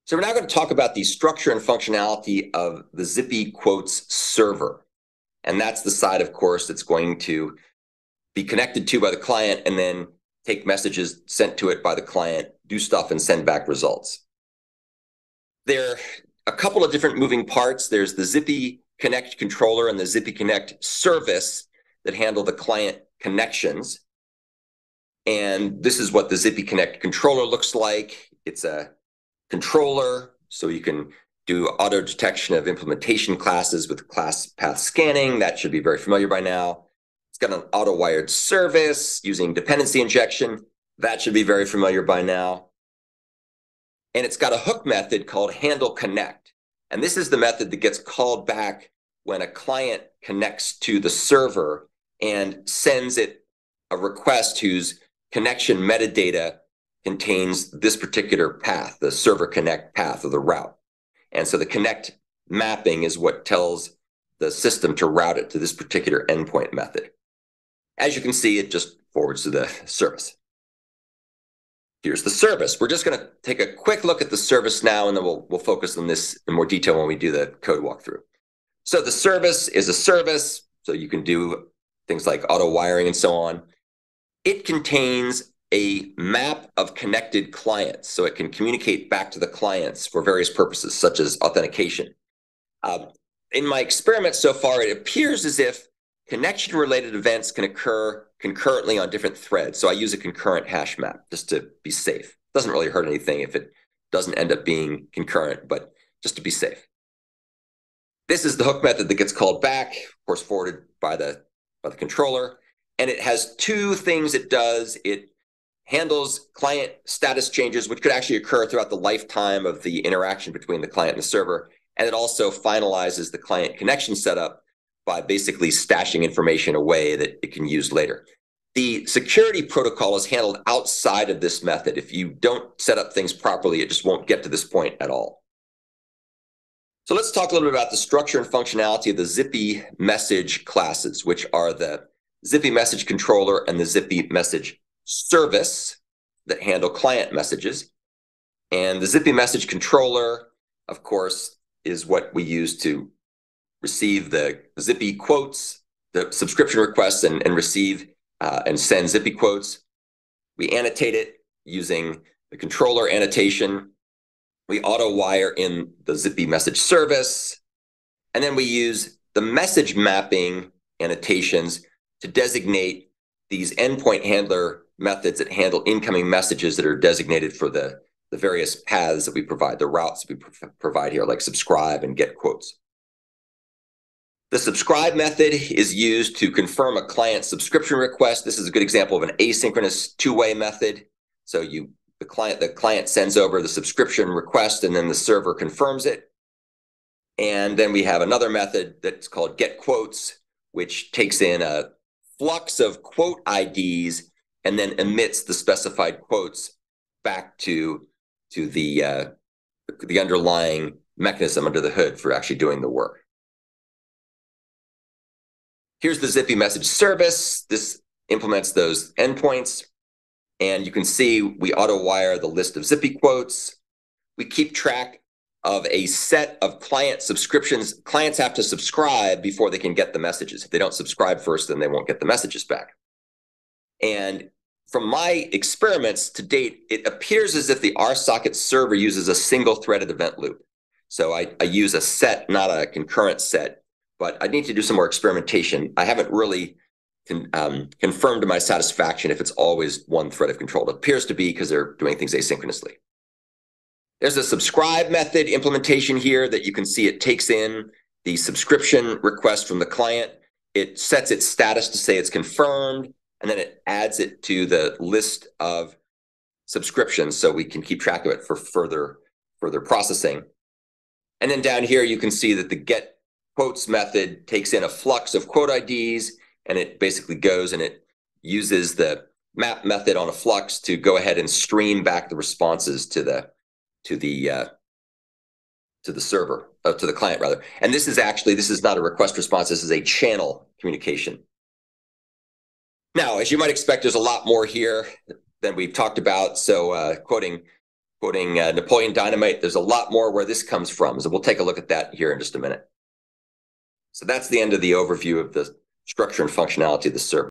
So we're now going to talk about the structure and functionality of the ZippyQuotes server. And that's the side, of course, that's going to be connected to by the client and then take messages sent to it by the client, do stuff, and send back results. There are a couple of different moving parts. There's the ZippyConnect controller and the ZippyConnect service that handle the client connections. And this is what the ZippyConnect controller looks like. It's a controller, so you can do auto detection of implementation classes with class path scanning. That should be very familiar by now. It's got an auto-wired service using dependency injection. That should be very familiar by now. And it's got a hook method called handle connect. And this is the method that gets called back when a client connects to the server and sends it a request whose connection metadata contains this particular path, the server connect path of the route. And so the connect mapping is what tells the system to route it to this particular endpoint method. As you can see, it just forwards to the service. Here's the service. We're just going to take a quick look at the service now, and then we'll focus on this in more detail when we do the code walkthrough. So the service is a service, so you can do things like auto wiring and so on. It contains a map of connected clients, so it can communicate back to the clients for various purposes, such as authentication. In my experiment so far, it appears as if connection-related events can occur concurrently on different threads. So I use a concurrent hash map just to be safe. It doesn't really hurt anything if it doesn't end up being concurrent, but just to be safe. This is the hook method that gets called back, of course, forwarded by the controller. And it has two things it does. It handles client status changes, which could actually occur throughout the lifetime of the interaction between the client and the server. And it also finalizes the client connection setup by basically stashing information away that it can use later. The security protocol is handled outside of this method. If you don't set up things properly, it just won't get to this point at all. So let's talk a little bit about the structure and functionality of the Zippy message classes, which are the Zippy message controller and the Zippy message service that handle client messages. And the Zippy message controller, of course, is what we use to receive the ZippyQuotes, the subscription requests, and receive and send ZippyQuotes. We annotate it using the controller annotation. We auto wire in the Zippy message service. And then we use the message mapping annotations to designate these endpoint handler methods that handle incoming messages that are designated for the various paths that we provide, the routes we provide here, like subscribe and get quotes. The subscribe method is used to confirm a client subscription request. This is a good example of an asynchronous two-way method. So the client sends over the subscription request, and then the server confirms it. And then we have another method that's called get quotes, which takes in a flux of quote IDs and then emits the specified quotes back to the underlying mechanism under the hood for actually doing the work. Here's the Zippy message service. This implements those endpoints. And you can see we auto wire the list of ZippyQuotes. We keep track of a set of client subscriptions. Clients have to subscribe before they can get the messages. If they don't subscribe first, then they won't get the messages back. And from my experiments to date, it appears as if the RSocket server uses a single threaded event loop. So I use a set, not a concurrent set. But I need to do some more experimentation. I haven't really confirmed to my satisfaction if it's always one thread of control. It appears to be because they're doing things asynchronously. There's a subscribe method implementation here that you can see. It takes in the subscription request from the client. It sets its status to say it's confirmed, and then it adds it to the list of subscriptions so we can keep track of it for further processing. And then down here, you can see that the get quotes method takes in a flux of quote IDs, and it basically goes and it uses the map method on a flux to go ahead and stream back the responses to the server, to the client rather. And this is not a request response. This is a channel communication. Now, as you might expect, there's a lot more here than we've talked about. So quoting quoting Napoleon Dynamite. There's a lot more where this comes from. So we'll take a look at that here in just a minute. So that's the end of the overview of the structure and functionality of the server.